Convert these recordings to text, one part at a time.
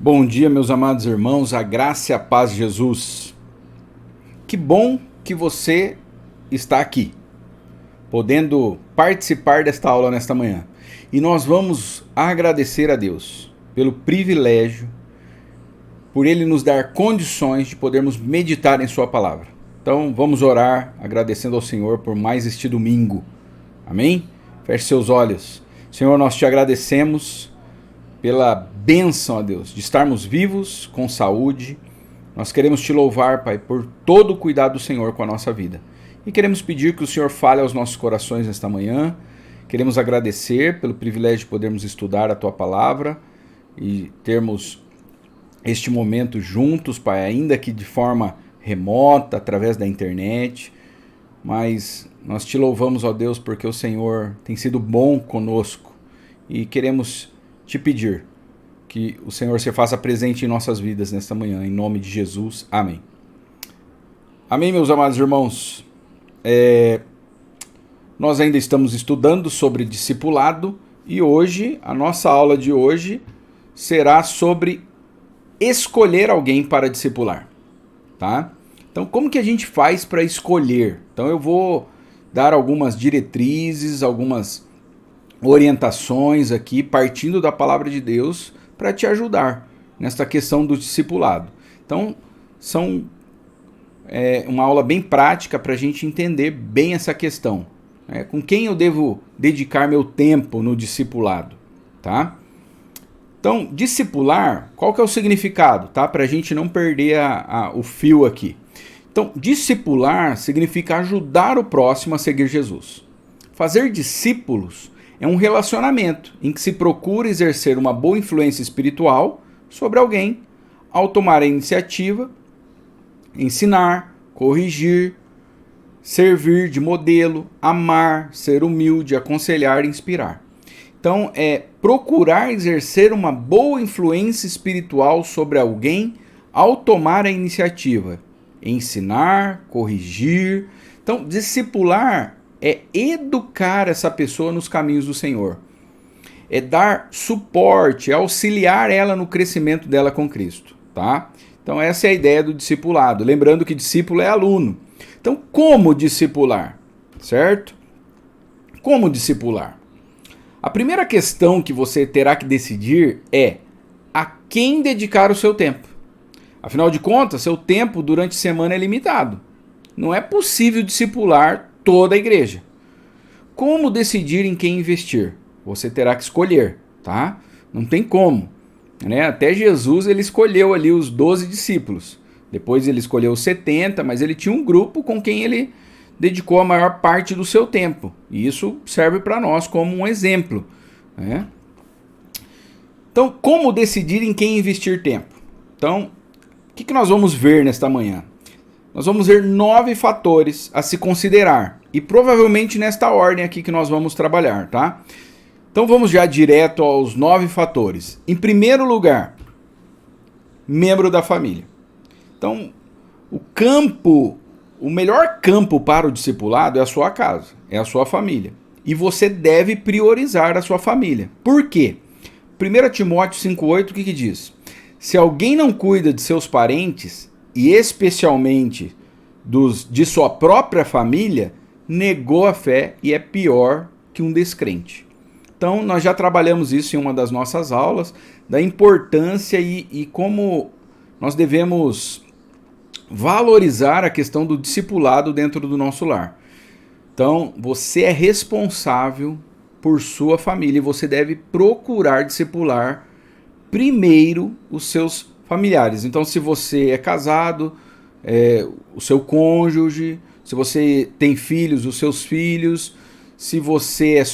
Bom dia, meus amados irmãos, a graça e a paz de Jesus. Que bom que você está aqui, podendo participar desta aula nesta manhã. E nós vamos agradecer a Deus pelo privilégio, por Ele nos dar condições de podermos meditar em Sua palavra. Então vamos orar agradecendo ao Senhor por mais este domingo. Amém? Feche seus olhos. Senhor, nós te agradecemos pela bênção, a Deus, de estarmos vivos, com saúde. Nós queremos te louvar, Pai, por todo o cuidado do Senhor com a nossa vida. E queremos pedir que o Senhor fale aos nossos corações nesta manhã. Queremos agradecer pelo privilégio de podermos estudar a Tua palavra e termos este momento juntos, Pai, ainda que de forma remota, através da internet. Mas nós te louvamos, ó Deus, porque o Senhor tem sido bom conosco e queremos te pedir que o Senhor se faça presente em nossas vidas nesta manhã, em nome de Jesus. Amém. Amém, meus amados irmãos. Nós ainda estamos estudando sobre discipulado e hoje, a nossa aula de hoje será sobre escolher alguém para discipular, tá? Então, como que a gente faz para escolher? Então, eu vou dar algumas diretrizes, algumas orientações aqui, partindo da palavra de Deus, para te ajudar nesta questão do discipulado. Então, são uma aula bem prática para a gente entender bem essa questão. Com quem eu devo dedicar meu tempo no discipulado, tá? Então, discipular, qual que é o significado, tá? Para a gente não perder o fio aqui. Então, discipular significa ajudar o próximo a seguir Jesus. Fazer discípulos é um relacionamento em que se procura exercer uma boa influência espiritual sobre alguém ao tomar a iniciativa, ensinar, corrigir, servir de modelo, amar, ser humilde, aconselhar e inspirar. Então, é procurar exercer uma boa influência espiritual sobre alguém ao tomar a iniciativa, ensinar, corrigir. Então, discipular é educar essa pessoa nos caminhos do Senhor. É dar suporte, é auxiliar ela no crescimento dela com Cristo, tá? Então essa é a ideia do discipulado. Lembrando que discípulo é aluno. Então como discipular, certo? Como discipular? A primeira questão que você terá que decidir é a quem dedicar o seu tempo. Afinal de contas, seu tempo durante a semana é limitado. Não é possível discipular toda a igreja. Como decidir em quem investir? Você terá que escolher, tá? Não tem como, né? Até Jesus ele escolheu ali os 12 discípulos. Depois ele escolheu os 70, mas ele tinha um grupo com quem ele dedicou a maior parte do seu tempo. E isso serve para nós como um exemplo, né? Então, como decidir em quem investir tempo? Então, o que nós vamos ver nesta manhã? Nós vamos ver 9 fatores a se considerar. E provavelmente nesta ordem aqui que nós vamos trabalhar, tá? Então vamos já direto aos 9 fatores. Em primeiro lugar, membro da família. Então, o melhor campo para o discipulado é a sua casa, é a sua família. E você deve priorizar a sua família. Por quê? 1 Timóteo 5,8, o que diz? Se alguém não cuida de seus parentes, e especialmente de sua própria família, negou a fé e é pior que um descrente. Então, nós já trabalhamos isso em uma das nossas aulas, da importância e como nós devemos valorizar a questão do discipulado dentro do nosso lar. Então, você é responsável por sua família e você deve procurar discipular primeiro os seus familiares. Então, se você é casado, o seu cônjuge, se você tem filhos, os seus filhos, se você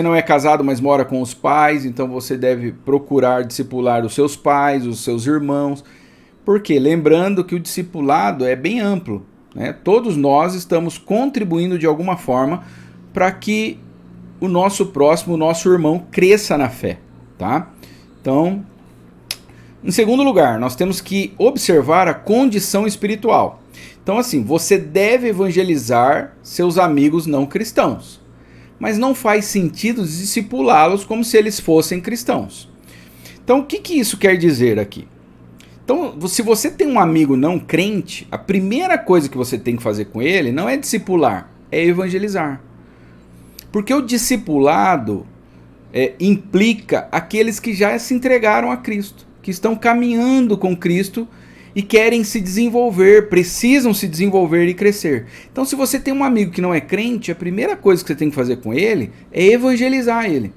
não é casado, mas mora com os pais, então você deve procurar discipular os seus pais, os seus irmãos. Por quê? Lembrando que o discipulado é bem amplo, né? Todos nós estamos contribuindo de alguma forma para que o nosso próximo, o nosso irmão, cresça na fé, tá? Então, em segundo lugar, nós temos que observar a condição espiritual. Então, assim, você deve evangelizar seus amigos não cristãos, mas não faz sentido discipulá-los como se eles fossem cristãos. Então, o que isso quer dizer aqui? Então, se você tem um amigo não crente, a primeira coisa que você tem que fazer com ele não é discipular, é evangelizar. Porque o discipulado implica aqueles que já se entregaram a Cristo, que estão caminhando com Cristo e querem se desenvolver, precisam se desenvolver e crescer. Então, se você tem um amigo que não é crente, a primeira coisa que você tem que fazer com ele é evangelizar ele,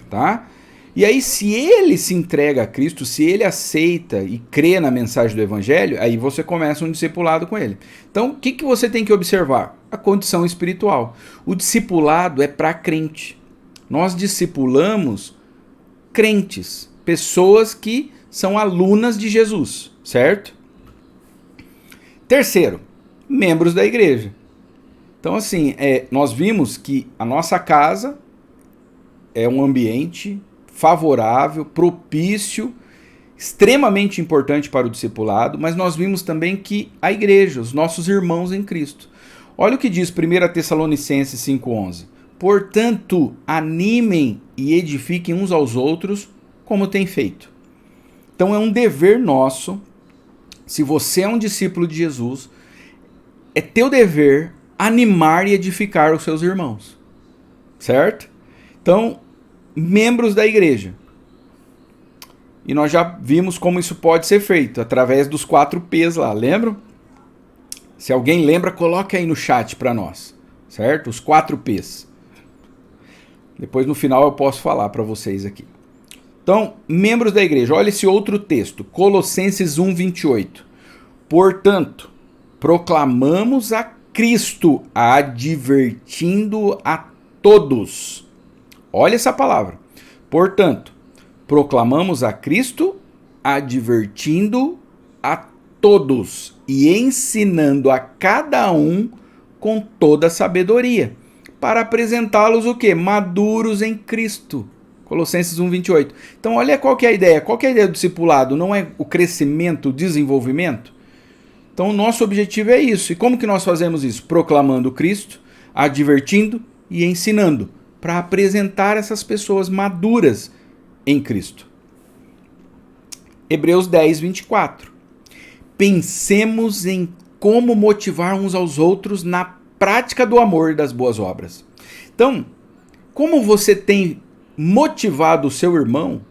tá? E aí, se ele se entrega a Cristo, se ele aceita e crê na mensagem do Evangelho, aí você começa um discipulado com ele. Então, o que você tem que observar? A condição espiritual. O discipulado é para crente. Nós discipulamos crentes, pessoas que são alunas de Jesus, certo? Terceiro, membros da igreja. Então, assim, nós vimos que a nossa casa é um ambiente favorável, propício, extremamente importante para o discipulado, mas nós vimos também que a igreja, os nossos irmãos em Cristo. Olha o que diz 1 Tessalonicenses 5,11. Portanto, animem e edifiquem uns aos outros como tem feito. Então é um dever nosso, se você é um discípulo de Jesus, é teu dever animar e edificar os seus irmãos, certo? Então, membros da igreja. E nós já vimos como isso pode ser feito, através dos 4 P's lá, lembram? Se alguém lembra, coloca aí no chat para nós, certo? Os 4 P's. Depois no final eu posso falar para vocês aqui. Então, membros da igreja, olha esse outro texto, Colossenses 1:28. Portanto, proclamamos a Cristo, advertindo a todos. Olha essa palavra. Portanto, proclamamos a Cristo, advertindo a todos e ensinando a cada um com toda sabedoria, para apresentá-los o quê? Maduros em Cristo. Colossenses 1:28. Então, olha qual que é a ideia. Qual que é a ideia do discipulado? Não é o crescimento, o desenvolvimento? Então, o nosso objetivo é isso. E como que nós fazemos isso? Proclamando Cristo, advertindo e ensinando, para apresentar essas pessoas maduras em Cristo. Hebreus 10:24. Pensemos em como motivar uns aos outros na prática do amor e das boas obras. Então, como você tem motivado o seu irmão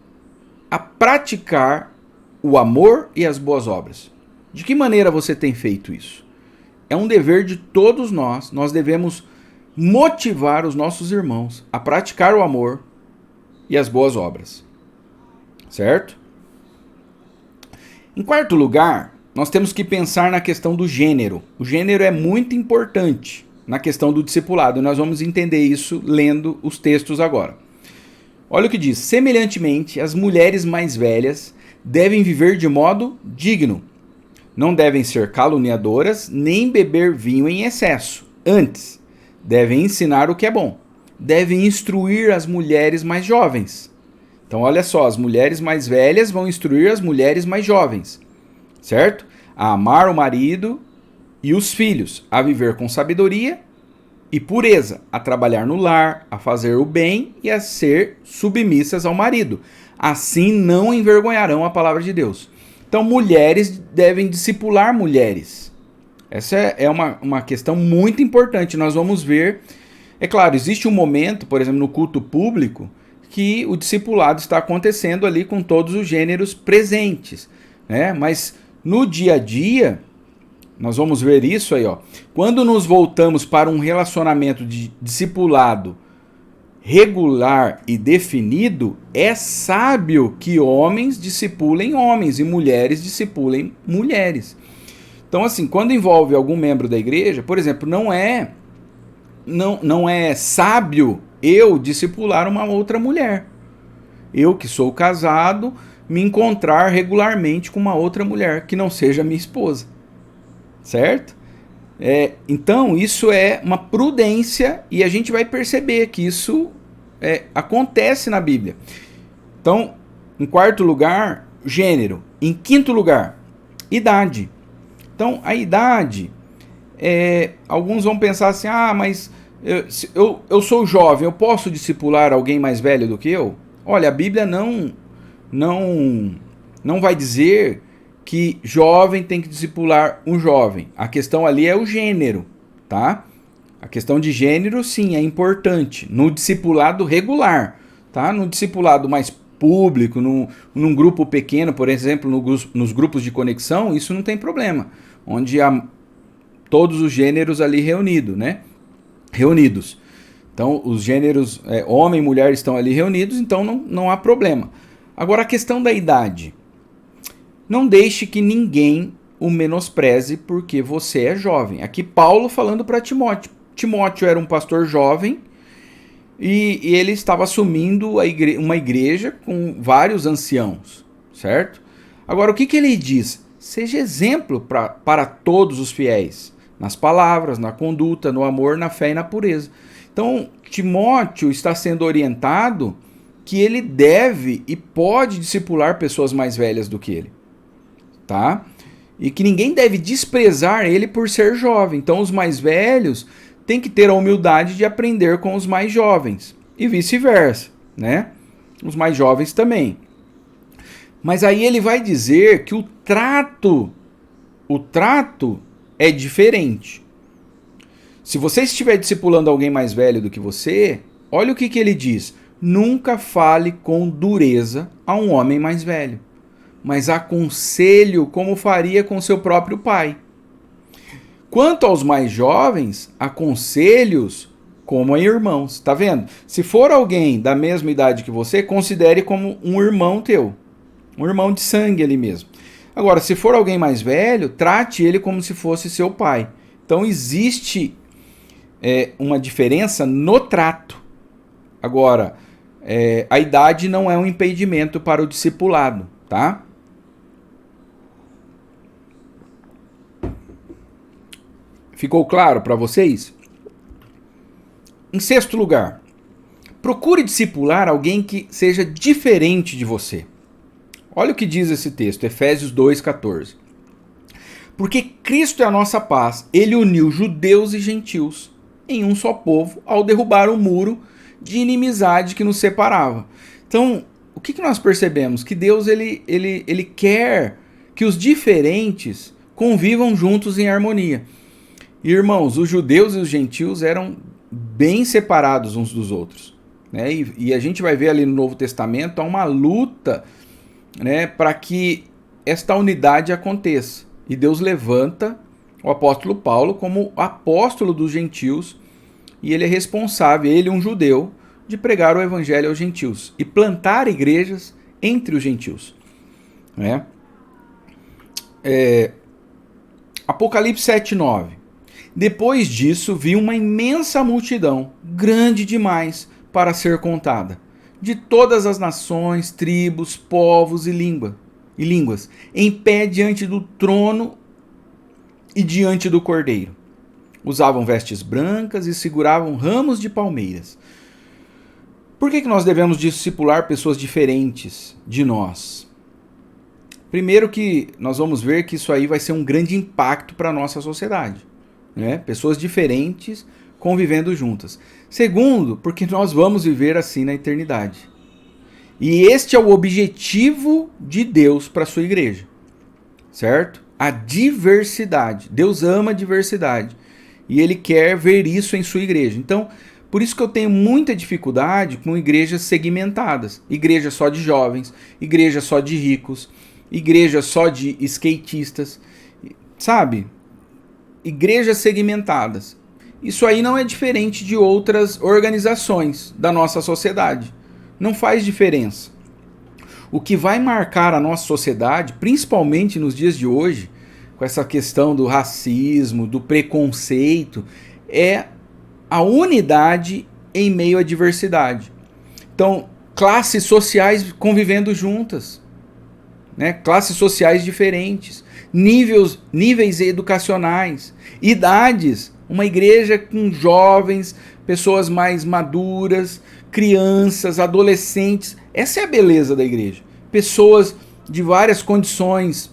a praticar o amor e as boas obras? De que maneira você tem feito isso? É um dever de todos nós. Nós devemos motivar os nossos irmãos a praticar o amor e as boas obras. Certo? Em quarto lugar, nós temos que pensar na questão do gênero. O gênero é muito importante na questão do discipulado. Nós vamos entender isso lendo os textos agora. Olha o que diz. Semelhantemente, as mulheres mais velhas devem viver de modo digno. Não devem ser caluniadoras, nem beber vinho em excesso. Antes, devem ensinar o que é bom. Devem instruir as mulheres mais jovens. Então, olha só, as mulheres mais velhas vão instruir as mulheres mais jovens, certo? A amar o marido e os filhos, a viver com sabedoria e pureza, a trabalhar no lar, a fazer o bem e a ser submissas ao marido. Assim não envergonharão a palavra de Deus. Então, mulheres devem discipular mulheres. Essa é uma questão muito importante. Nós vamos ver. É claro, existe um momento, por exemplo, no culto público, que o discipulado está acontecendo ali com todos os gêneros presentes, né? Mas no dia a dia, nós vamos ver isso aí, ó. Quando nos voltamos para um relacionamento de discipulado regular e definido, é sábio que homens discipulem homens e mulheres discipulem mulheres. Então, assim, quando envolve algum membro da igreja, por exemplo, não é sábio eu discipular uma outra mulher. Eu que sou casado, me encontrar regularmente com uma outra mulher que não seja minha esposa. Certo? Então, isso é uma prudência e a gente vai perceber que isso acontece na Bíblia. Então, em quarto lugar, gênero. Em quinto lugar, idade. Então, a idade, alguns vão pensar assim, mas eu sou jovem, eu posso discipular alguém mais velho do que eu? Olha, a Bíblia não não vai dizer que jovem tem que discipular um jovem. A questão ali é o gênero, tá? A questão de gênero, sim, é importante no discipulado regular, tá? No discipulado mais público, num grupo pequeno, por exemplo, nos grupos de conexão, isso não tem problema, onde há todos os gêneros ali reunidos. Então, os gêneros homem e mulher estão ali reunidos, então não há problema. Agora, a questão da idade. Não deixe que ninguém o menospreze porque você é jovem. Aqui Paulo falando para Timóteo. Timóteo era um pastor jovem e ele estava assumindo uma igreja com vários anciãos, certo? Agora, o que ele diz? Seja exemplo para todos os fiéis, nas palavras, na conduta, no amor, na fé e na pureza. Então, Timóteo está sendo orientado que ele deve e pode discipular pessoas mais velhas do que ele, tá? E que ninguém deve desprezar ele por ser jovem. Então, os mais velhos têm que ter a humildade de aprender com os mais jovens e vice-versa, né? Os mais jovens também. Mas aí ele vai dizer que o trato é diferente. Se você estiver discipulando alguém mais velho do que você, olha o que ele diz. Nunca fale com dureza a um homem mais velho, mas aconselho como faria com seu próprio pai. Quanto aos mais jovens, aconselhos como a irmãos. Tá vendo? Se for alguém da mesma idade que você, considere como um irmão teu. Um irmão de sangue ali mesmo. Agora, se for alguém mais velho, trate ele como se fosse seu pai. Então, existe uma diferença no trato. Agora, a idade não é um impedimento para o discipulado, tá? Ficou claro para vocês? Em sexto lugar, procure discipular alguém que seja diferente de você. Olha o que diz esse texto, Efésios 2,14. Porque Cristo é a nossa paz, ele uniu judeus e gentios em um só povo ao derrubar o muro de inimizade que nos separava. Então, o que nós percebemos? Que Deus ele quer que os diferentes convivam juntos em harmonia. Irmãos, os judeus e os gentios eram bem separados uns dos outros, né? E a gente vai ver ali no Novo Testamento há uma luta, né, para que esta unidade aconteça. E Deus levanta o apóstolo Paulo como apóstolo dos gentios e ele é responsável, ele um judeu, de pregar o evangelho aos gentios e plantar igrejas entre os gentios, né? Apocalipse 7:9. Depois disso vi uma imensa multidão, grande demais para ser contada, de todas as nações, tribos, povos e línguas, em pé diante do trono e diante do Cordeiro. Usavam vestes brancas e seguravam ramos de palmeiras. Por que nós devemos discipular pessoas diferentes de nós? Primeiro que nós vamos ver que isso aí vai ser um grande impacto para a nossa sociedade, né? Pessoas diferentes convivendo juntas. Segundo, porque nós vamos viver assim na eternidade. E este é o objetivo de Deus para a sua igreja, certo? A diversidade. Deus ama a diversidade e Ele quer ver isso em sua igreja. Então, por isso que eu tenho muita dificuldade com igrejas segmentadas. Igreja só de jovens, igreja só de ricos, igreja só de skatistas, sabe? Igrejas segmentadas. Isso aí não é diferente de outras organizações da nossa sociedade. Não faz diferença. O que vai marcar a nossa sociedade, principalmente nos dias de hoje, com essa questão do racismo, do preconceito, é a unidade em meio à diversidade. Então, classes sociais convivendo juntas, né? Classes sociais diferentes, níveis educacionais, idades, uma igreja com jovens, pessoas mais maduras, crianças, adolescentes. Essa é a beleza da igreja. Pessoas de várias condições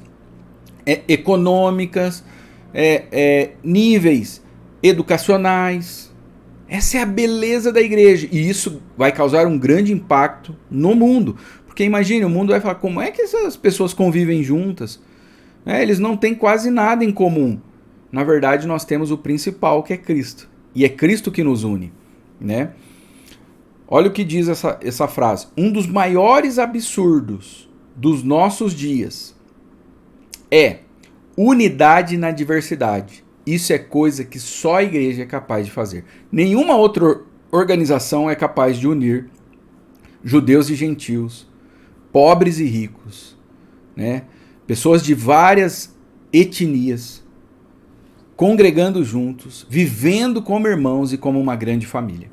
econômicas, níveis educacionais. Essa é a beleza da igreja. E isso vai causar um grande impacto no mundo. Porque imagine, o mundo vai falar, como é que essas pessoas convivem juntas? Eles não têm quase nada em comum. Na verdade, nós temos o principal, que é Cristo. E é Cristo que nos une, né? Olha o que diz essa frase. Um dos maiores absurdos dos nossos dias é unidade na diversidade. Isso é coisa que só a igreja é capaz de fazer. Nenhuma outra organização é capaz de unir judeus e gentios, pobres e ricos, né? Pessoas de várias etnias, congregando juntos, vivendo como irmãos e como uma grande família.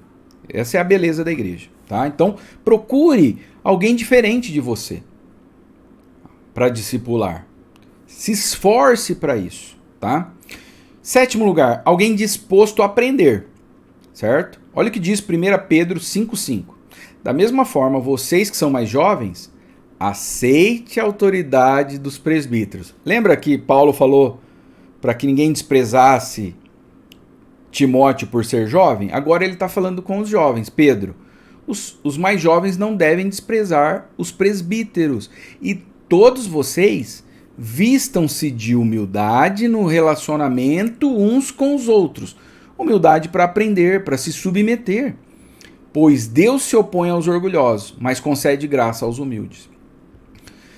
Essa é a beleza da igreja, tá? Então, procure alguém diferente de você para discipular. Se esforce para isso, tá? Sétimo lugar, alguém disposto a aprender, certo? Olha o que diz 1 Pedro 5,5. Da mesma forma, vocês que são mais jovens, aceite a autoridade dos presbíteros. Lembra que Paulo falou para que ninguém desprezasse Timóteo por ser jovem? Agora ele está falando com os jovens. Pedro, os mais jovens não devem desprezar os presbíteros. E todos vocês vistam-se de humildade no relacionamento uns com os outros. Humildade para aprender, para se submeter. Pois Deus se opõe aos orgulhosos, mas concede graça aos humildes.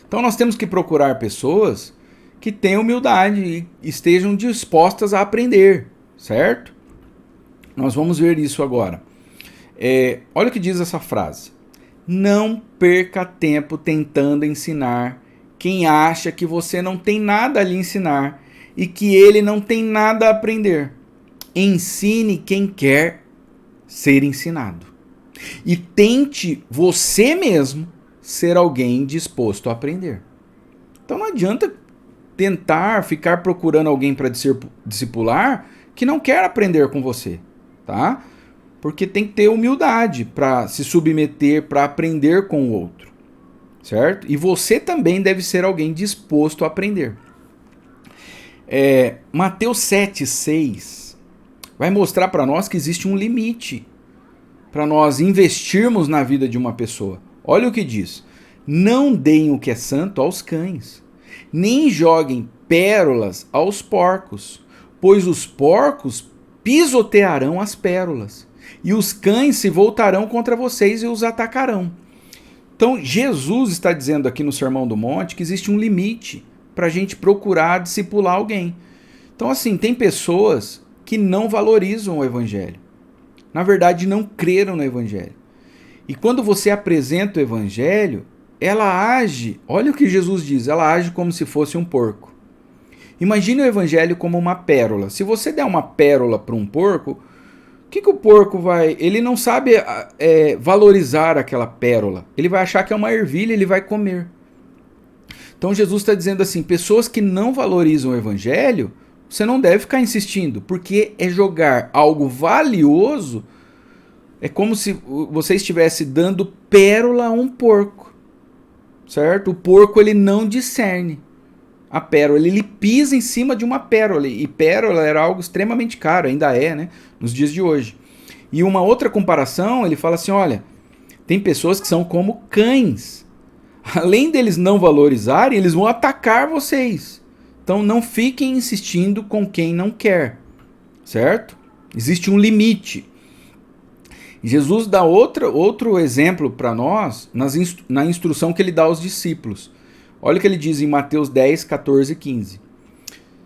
Então nós temos que procurar pessoas que tenham humildade e estejam dispostas a aprender, certo? Nós vamos ver isso agora. Olha o que diz essa frase. Não perca tempo tentando ensinar quem acha que você não tem nada a lhe ensinar e que ele não tem nada a aprender. Ensine quem quer ser ensinado. E tente você mesmo ser alguém disposto a aprender. Então não adianta tentar ficar procurando alguém para discipular que não quer aprender com você, tá? Porque tem que ter humildade para se submeter, para aprender com o outro, certo? E você também deve ser alguém disposto a aprender. Mateus 7,6 vai mostrar para nós que existe um limite para nós investirmos na vida de uma pessoa. Olha o que diz. Não deem o que é santo aos cães, nem joguem pérolas aos porcos, pois os porcos pisotearão as pérolas, e os cães se voltarão contra vocês e os atacarão. Então, Jesus está dizendo aqui no Sermão do Monte que existe um limite para a gente procurar discipular alguém. Então, assim, tem pessoas que não valorizam o Evangelho. Na verdade, não creram no Evangelho. E quando você apresenta o Evangelho, ela age, olha o que Jesus diz, ela age como se fosse um porco. Imagine o Evangelho como uma pérola. Se você der uma pérola para um porco, o que o porco vai... Ele não sabe valorizar aquela pérola. Ele vai achar que é uma ervilha e ele vai comer. Então Jesus está dizendo assim, pessoas que não valorizam o Evangelho, você não deve ficar insistindo, porque é jogar algo valioso, é como se você estivesse dando pérola a um porco, certo? O porco ele não discerne a pérola, ele pisa em cima de uma pérola, e pérola era algo extremamente caro, ainda é, né, nos dias de hoje. E uma outra comparação, ele fala assim, olha, tem pessoas que são como cães, além deles não valorizarem, eles vão atacar vocês. Então não fiquem insistindo com quem não quer, certo? Existe um limite. Jesus dá outro exemplo para nós na instrução que ele dá aos discípulos. Olha o que ele diz em Mateus 10, 14 e 15.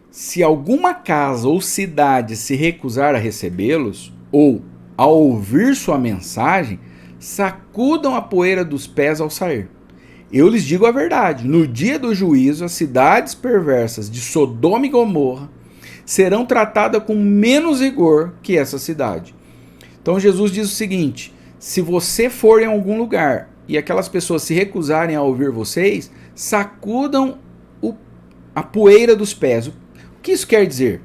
Se alguma casa ou cidade se recusar a recebê-los, ou a ouvir sua mensagem, sacudam a poeira dos pés ao sair. Eu lhes digo a verdade, no dia do juízo, as cidades perversas de Sodoma e Gomorra serão tratadas com menos rigor que essa cidade. Então Jesus diz o seguinte, se você for em algum lugar e aquelas pessoas se recusarem a ouvir vocês, sacudam a poeira dos pés. O que isso quer dizer?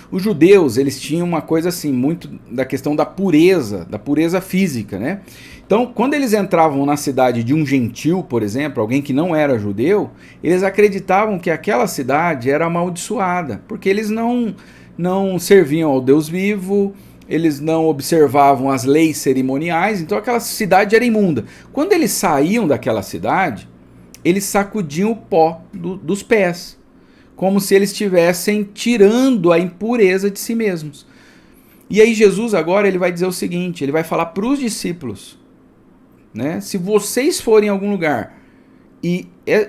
Os judeus, eles tinham uma coisa assim, muito da questão da pureza física, né? Então, quando eles entravam na cidade de um gentil, por exemplo, alguém que não era judeu, eles acreditavam que aquela cidade era amaldiçoada, porque eles não serviam ao Deus vivo, eles não observavam as leis cerimoniais, então aquela cidade era imunda. Quando eles saíam daquela cidade, eles sacudiam o pó dos pés, como se eles estivessem tirando a impureza de si mesmos. E aí Jesus agora ele vai dizer o seguinte, ele vai falar para os discípulos, né? Se vocês forem em algum lugar e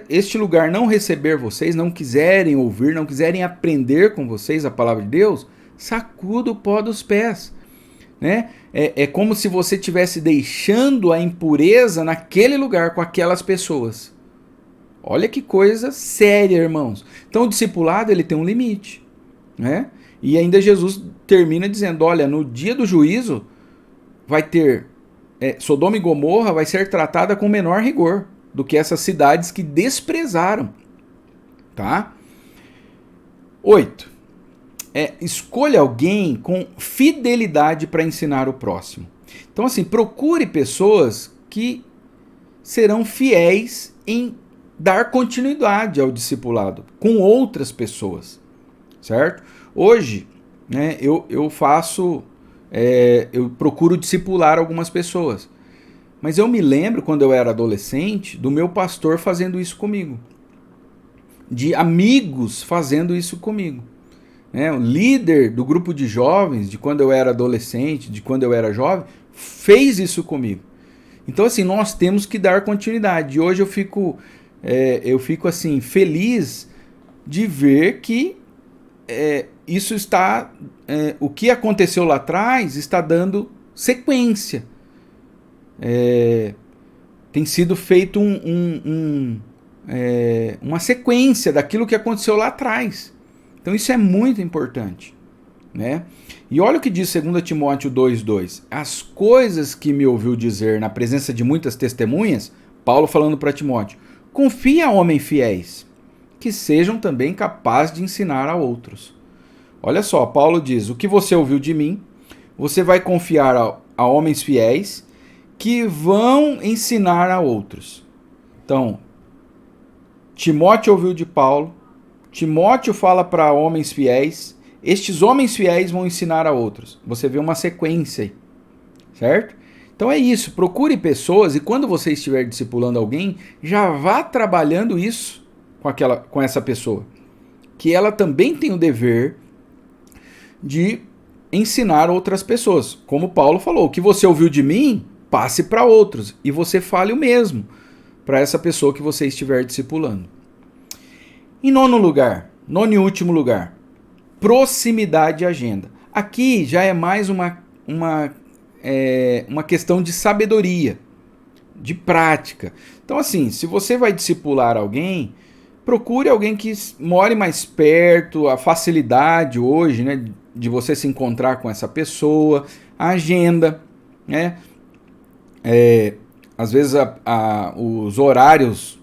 este lugar não receber vocês, não quiserem ouvir, não quiserem aprender com vocês a palavra de Deus, sacuda o pó dos pés, né? É como se você estivesse deixando a impureza naquele lugar com aquelas pessoas. Olha que coisa séria, irmãos. Então o discipulado ele tem um limite, né? E ainda Jesus termina dizendo, olha, no dia do juízo vai ter Sodoma e Gomorra vai ser tratada com menor rigor do que essas cidades que desprezaram, tá? 8. Escolha alguém com fidelidade para ensinar o próximo. Então, assim, procure pessoas que serão fiéis em dar continuidade ao discipulado com outras pessoas, certo? Hoje, né, eu procuro discipular algumas pessoas. Mas eu me lembro, quando eu era adolescente, do meu pastor fazendo isso comigo. De amigos fazendo isso comigo. O líder do grupo de jovens, de quando eu era adolescente, de quando eu era jovem, fez isso comigo. Então, assim, nós temos que dar continuidade. E hoje eu fico assim, feliz de ver que isso está... o que aconteceu lá atrás está dando sequência. Tem sido feito uma sequência daquilo que aconteceu lá atrás. Então isso é muito importante, né? E olha o que diz 2 Timóteo 2,2. As coisas que me ouviu dizer na presença de muitas testemunhas, Paulo falando para Timóteo, confia a homens fiéis, que sejam também capazes de ensinar a outros. Olha só, Paulo diz, o que você ouviu de mim, você vai confiar a homens fiéis, que vão ensinar a outros. Então, Timóteo ouviu de Paulo, Timóteo fala para homens fiéis, estes homens fiéis vão ensinar a outros. Você vê uma sequência aí, certo? Então é isso, procure pessoas e quando você estiver discipulando alguém, já vá trabalhando isso com essa pessoa. Que ela também tem o dever de ensinar outras pessoas. Como Paulo falou, o que você ouviu de mim, passe para outros e você fale o mesmo para essa pessoa que você estiver discipulando. Em nono e último lugar, proximidade e agenda. Aqui já é mais uma questão de sabedoria, de prática. Então assim, se você vai discipular alguém, procure alguém que more mais perto, a facilidade hoje, né, de você se encontrar com essa pessoa, a agenda, né? Às vezes os horários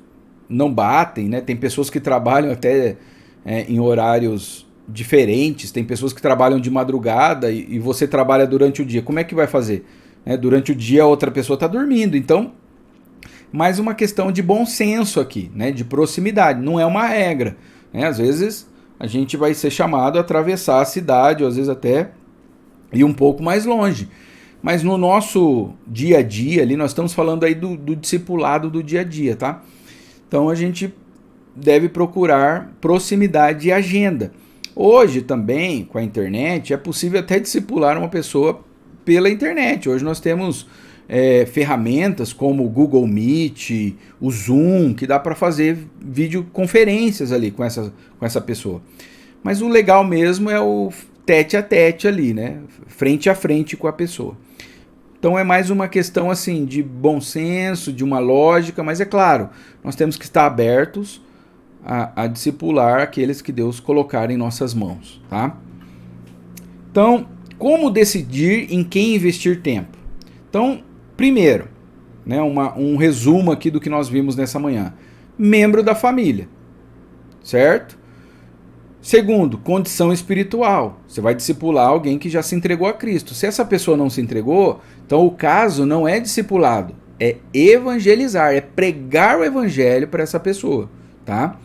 não batem, né? Tem pessoas que trabalham até em horários diferentes, tem pessoas que trabalham de madrugada e você trabalha durante o dia. Como é que vai fazer? Durante o dia a outra pessoa está dormindo, então mais uma questão de bom senso aqui, né? De proximidade, não é uma regra, né? Às vezes a gente vai ser chamado a atravessar a cidade, ou às vezes até ir um pouco mais longe. Mas no nosso dia a dia ali, nós estamos falando aí do discipulado do dia a dia, tá? Então a gente deve procurar proximidade e agenda. Hoje também, com a internet, é possível até discipular uma pessoa pela internet. Hoje nós temos ferramentas como o Google Meet, o Zoom, que dá para fazer videoconferências ali com essa pessoa. Mas o legal mesmo é o tete a tete ali, né? Frente a frente com a pessoa. Então é mais uma questão assim de bom senso, de uma lógica, mas é claro, nós temos que estar abertos a discipular aqueles que Deus colocar em nossas mãos, tá? Então, como decidir em quem investir tempo? Então, primeiro, né, um resumo aqui do que nós vimos nessa manhã. Membro da família, certo? Segundo, condição espiritual. Você vai discipular alguém que já se entregou a Cristo. Se essa pessoa não se entregou, então o caso não é discipulado, é evangelizar, é pregar o evangelho para essa pessoa, tá?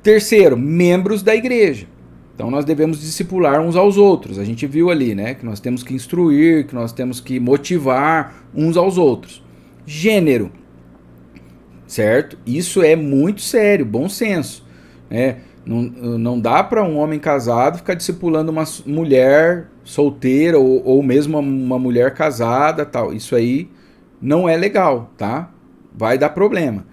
Terceiro, membros da igreja. Então nós devemos discipular uns aos outros. A gente viu ali, né, que nós temos que instruir, que nós temos que motivar uns aos outros. Gênero, certo? Isso é muito sério, bom senso, né? Não dá para um homem casado ficar discipulando uma mulher solteira ou mesmo uma mulher casada, tal. Isso aí não é legal, tá? Vai dar problema.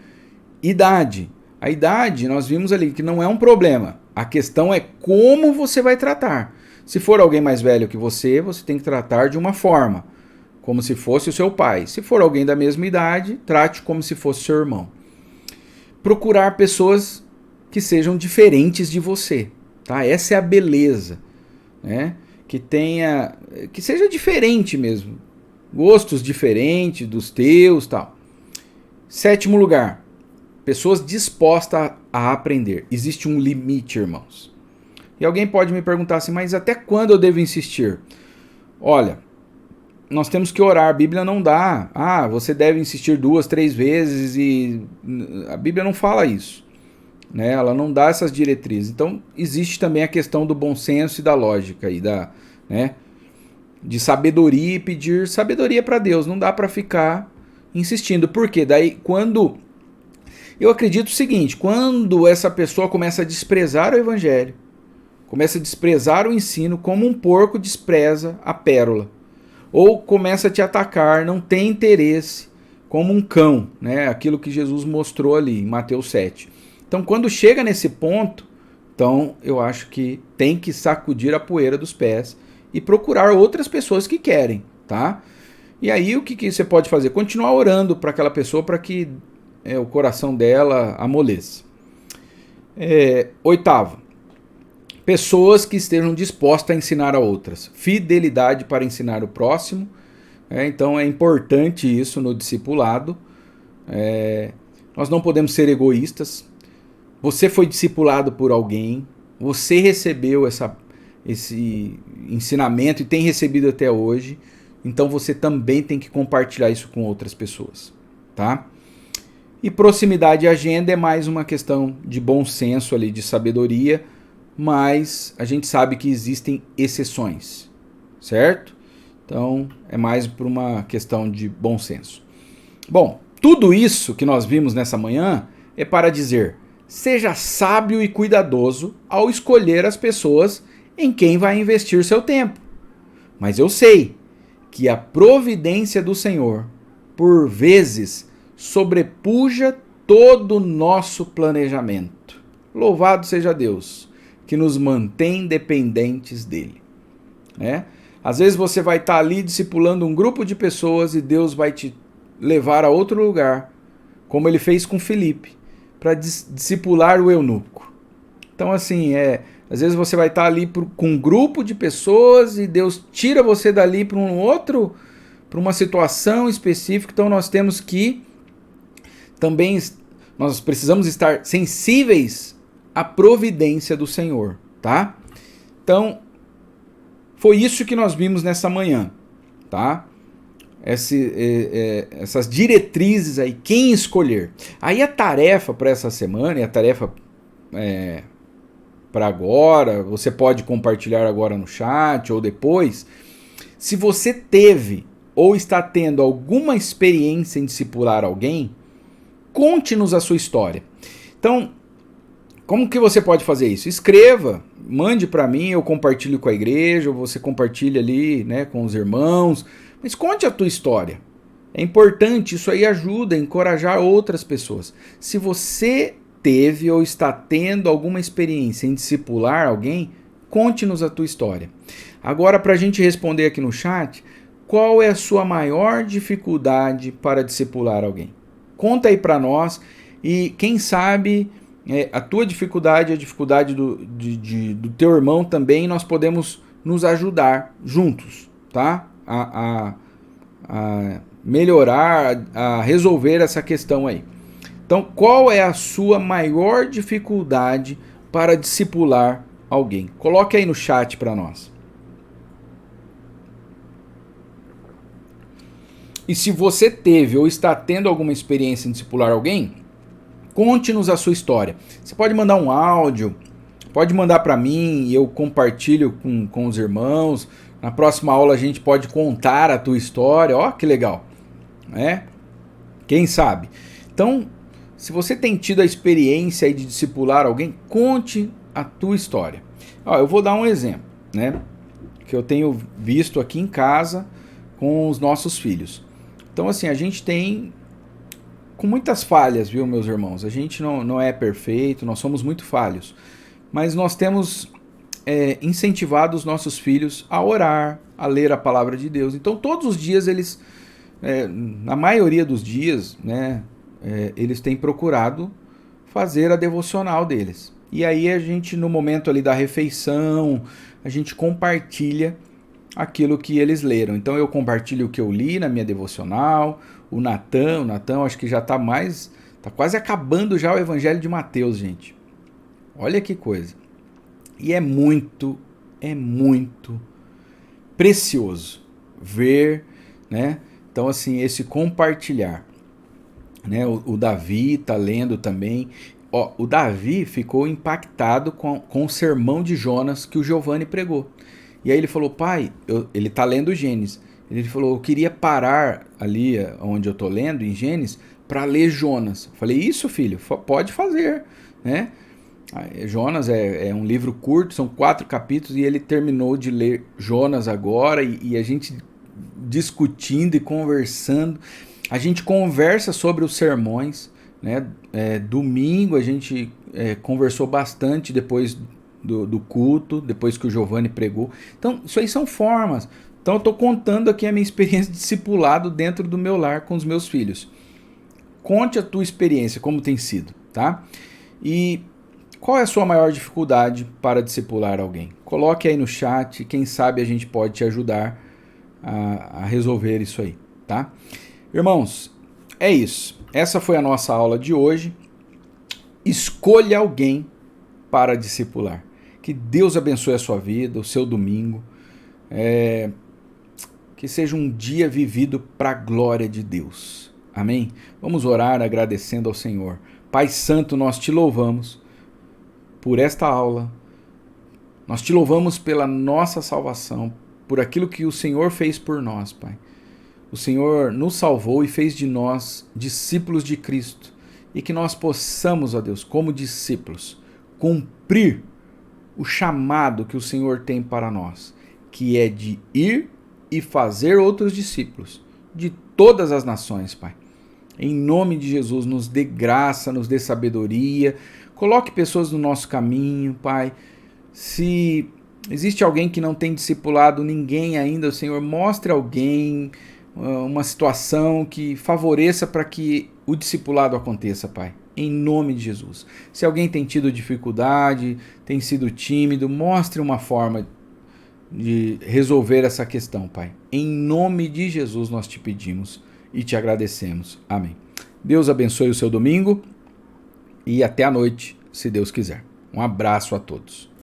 Idade. A idade, nós vimos ali que não é um problema. A questão é como você vai tratar. Se for alguém mais velho que você tem que tratar de uma forma, como se fosse o seu pai. Se for alguém da mesma idade, trate como se fosse seu irmão. Procurar pessoas que sejam diferentes de você, tá? Essa é a beleza, né? Que seja diferente mesmo, gostos diferentes dos teus, tal. 7º lugar, pessoas dispostas a aprender. Existe um limite, irmãos. E alguém pode me perguntar assim, mas até quando eu devo insistir? Olha, nós temos que orar, a Bíblia não dá. Você deve insistir 2, 3 vezes e a Bíblia não fala isso, né? Ela não dá essas diretrizes. Então existe também a questão do bom senso e da lógica e né, de sabedoria e pedir sabedoria para Deus. Não dá para ficar insistindo. Por quê? Daí eu acredito o seguinte, quando essa pessoa começa a desprezar o evangelho, começa a desprezar o ensino como um porco despreza a pérola, ou começa a te atacar, não tem interesse, como um cão, né? Aquilo que Jesus mostrou ali em Mateus 7. Então, quando chega nesse ponto, então eu acho que tem que sacudir a poeira dos pés e procurar outras pessoas que querem, tá? E aí o que você pode fazer? Continuar orando para aquela pessoa para que o coração dela amoleça. 8º, pessoas que estejam dispostas a ensinar a outras. Fidelidade para ensinar o próximo. Então é importante isso no discipulado. Nós não podemos ser egoístas. Você foi discipulado por alguém, você recebeu esse ensinamento e tem recebido até hoje, então você também tem que compartilhar isso com outras pessoas, tá? E proximidade e agenda é mais uma questão de bom senso ali, de sabedoria, mas a gente sabe que existem exceções, certo? Então é mais por uma questão de bom senso. Bom, tudo isso que nós vimos nessa manhã é para dizer: seja sábio e cuidadoso ao escolher as pessoas em quem vai investir seu tempo. Mas eu sei que a providência do Senhor, por vezes, sobrepuja todo o nosso planejamento. Louvado seja Deus, que nos mantém dependentes dele, né? Às vezes você vai estar ali discipulando um grupo de pessoas e Deus vai te levar a outro lugar, como ele fez com Filipe, para discipular o eunuco. Então assim, às vezes você vai estar ali com um grupo de pessoas e Deus tira você dali para para uma situação específica. Então nós temos que também, nós precisamos estar sensíveis à providência do Senhor, tá? Então, foi isso que nós vimos nessa manhã, tá? Essas diretrizes aí, quem escolher. Aí a tarefa para essa semana, e a tarefa para agora, você pode compartilhar agora no chat ou depois, se você teve ou está tendo alguma experiência em discipular alguém, conte-nos a sua história. Então, como que você pode fazer isso? Escreva, mande para mim, eu compartilho com a igreja, ou você compartilha ali, né, com os irmãos, mas conte a tua história. É importante, isso aí ajuda a encorajar outras pessoas. Se você teve ou está tendo alguma experiência em discipular alguém, conte-nos a tua história. Agora, para a gente responder aqui no chat, qual é a sua maior dificuldade para discipular alguém? Conta aí para nós e quem sabe a tua dificuldade, a dificuldade do teu irmão também, nós podemos nos ajudar juntos, tá? A melhorar, a resolver essa questão aí. Então, qual é a sua maior dificuldade para discipular alguém? Coloque aí no chat para nós. E se você teve ou está tendo alguma experiência em discipular alguém, conte-nos a sua história. Você pode mandar um áudio, Pode mandar para mim e eu compartilho com os irmãos. Na próxima aula a gente pode contar a tua história. Ó, que legal, né? Quem sabe? Então, se você tem tido a experiência aí de discipular alguém, conte a tua história. Ó, eu vou dar um exemplo, né? Que eu tenho visto aqui em casa com os nossos filhos. Então, assim, a gente tem com muitas falhas, viu, meus irmãos? A gente não é perfeito, nós somos muito falhos. Mas nós temos incentivado os nossos filhos a orar, a ler a palavra de Deus. Então, todos os dias eles, na maioria dos dias, né, eles têm procurado fazer a devocional deles. E aí a gente, no momento ali da refeição, a gente compartilha aquilo que eles leram. Então eu compartilho o que eu li na minha devocional. O Natan acho que já tá quase acabando já o Evangelho de Mateus, gente. Olha que coisa. E é muito precioso ver, né? Então assim, esse compartilhar, né? O Davi tá lendo também. Ó, o Davi ficou impactado com o sermão de Jonas que o Giovanni pregou. E aí ele falou, pai, ele tá lendo Gênesis. Ele falou, eu queria parar ali onde eu tô lendo, em Gênesis, para ler Jonas. Eu falei, isso, filho, pode fazer, né? Jonas é um livro curto, são 4 capítulos, e ele terminou de ler Jonas agora, e a gente discutindo e conversando. A gente conversa sobre os sermões, né? Domingo a gente conversou bastante depois do culto, depois que o Giovanni pregou. Então, isso aí são formas. Então, eu estou contando aqui a minha experiência de discipulado dentro do meu lar com os meus filhos. Conte a tua experiência, como tem sido, tá? E qual é a sua maior dificuldade para discipular alguém? Coloque aí no chat, quem sabe a gente pode te ajudar a resolver isso aí, tá? Irmãos, é isso. Essa foi a nossa aula de hoje. Escolha alguém para discipular. Que Deus abençoe a sua vida, o seu domingo. Que seja um dia vivido para a glória de Deus. Amém? Vamos orar agradecendo ao Senhor. Pai Santo, nós te louvamos por esta aula. Nós te louvamos pela nossa salvação, por aquilo que o Senhor fez por nós, Pai. O Senhor nos salvou e fez de nós discípulos de Cristo. E que nós possamos, ó Deus, como discípulos, cumprir o chamado que o Senhor tem para nós, que é de ir e fazer outros discípulos de todas as nações, Pai. Em nome de Jesus, nos dê graça, nos dê sabedoria, coloque pessoas no nosso caminho, Pai. Se existe alguém que não tem discipulado ninguém ainda, o Senhor, mostre alguém, uma situação que favoreça para que o discipulado aconteça, Pai. Em nome de Jesus. Se alguém tem tido dificuldade, tem sido tímido, mostre uma forma de resolver essa questão, Pai. Em nome de Jesus nós te pedimos e te agradecemos. Amém. Deus abençoe o seu domingo e até a noite, se Deus quiser. Um abraço a todos.